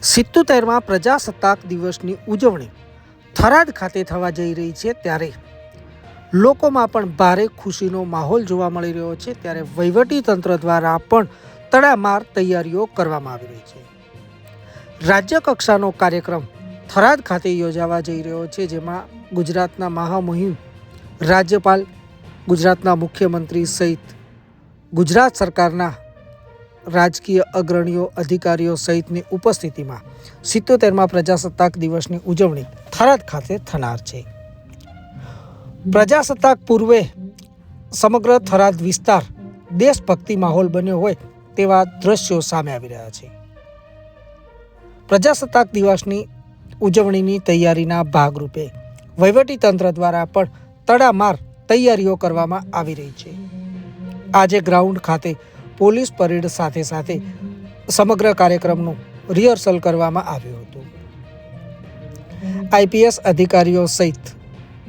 77માં પ્રજાસત્તાક દિવસની ઉજવણી થરાદ ખાતે થવા જઈ રહી છે ત્યારે લોકોમાં પણ ભારે ખુશીનો માહોલ જોવા મળી રહ્યો છે। ત્યારે વહીવટી તંત્ર દ્વારા પણ તડામાર તૈયારીઓ કરવામાં આવી રહી છે। રાજ્ય કક્ષાનો કાર્યક્રમ થરાદ ખાતે યોજાવા જઈ રહ્યો છે, જેમાં ગુજરાતના મહામહિમ રાજ્યપાલ, ગુજરાતના મુખ્યમંત્રી સહિત ગુજરાત સરકારના રાજકીય અગ્રણીઓ, અધિકારીઓ સહિતની ઉપસ્થિતિમાં 77માં પ્રજાસત્તાક દિવસની ઉજવણી થરાદ ખાતે થનાર છે। પ્રજાસત્તાક પૂર્વે સમગ્ર થરાદ વિસ્તાર દેશભક્તિ માહોલ બન્યો હોય તેવા દ્રશ્યો સામે આવી રહ્યા છે। પ્રજાસત્તાક દિવસની ઉજવણીની તૈયારીના ભાગરૂપે વહીવટી તંત્ર દ્વારા પણ તડામાર તૈયારીઓ કરવામાં આવી રહી છે। આજે ગ્રાઉન્ડ ખાતે પોલીસ પરેડ સાથે સાથે સમગ્ર કાર્યક્રમનું રિહર્સલ કરવામાં આવ્યું હતું। આઈપીએસ અધિકારીઓ સહિત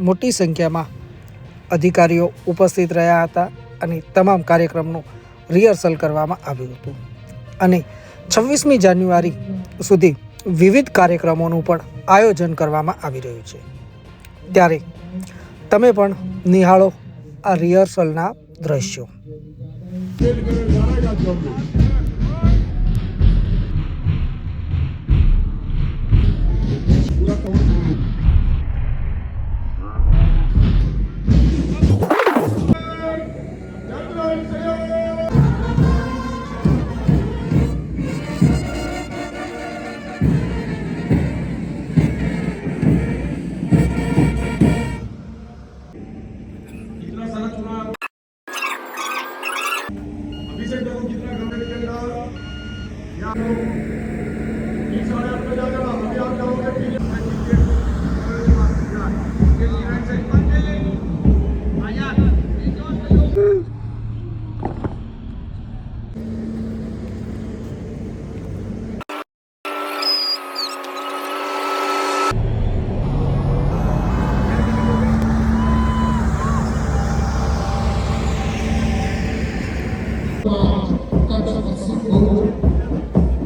મોટી સંખ્યામાં અધિકારીઓ ઉપસ્થિત રહ્યા હતા અને તમામ કાર્યક્રમનું રિહર્સલ કરવામાં આવ્યું હતું અને 26મી જાન્યુઆરી સુધી વિવિધ કાર્યક્રમોનું પણ આયોજન કરવામાં આવી રહ્યું છે। ત્યારે તમે પણ નિહાળો આ રિહર્સલના દ્રશ્યો।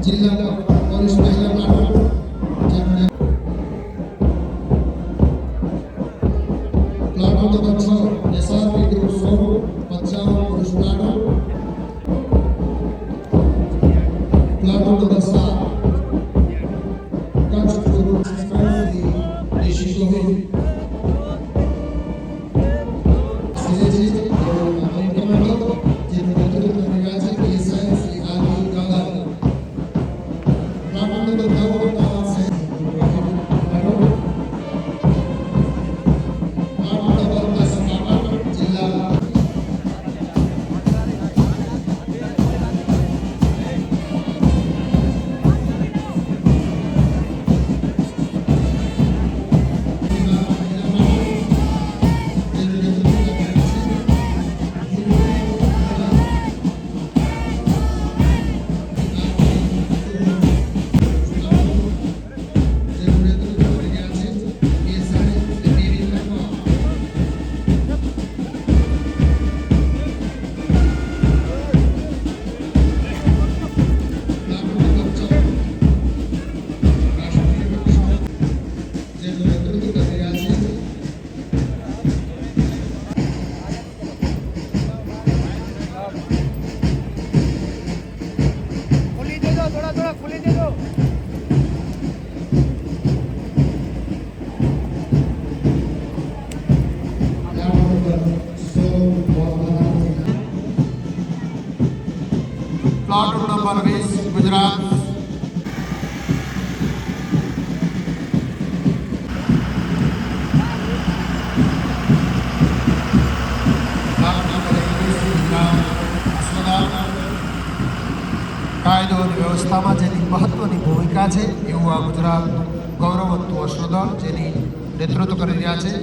જિલ્લા પોલીસ મહિલા જેમણે પ્લાટો નંબર 6 એસઆરપી ગ્રુપ 55 પુરુષ પ્લાટો, પ્લાટો નંબર 7 કચ્છ પૂર્વ ડિસ્ટ્રિક્ટ प्लाट नंबर 20 गुजरात कायदो और व्यवस्था में जेनी महत्वनी भूमिका है एवं आ गुजरात गौरववंतु अश्वदल जेनी नेतृत्व कर रहा है।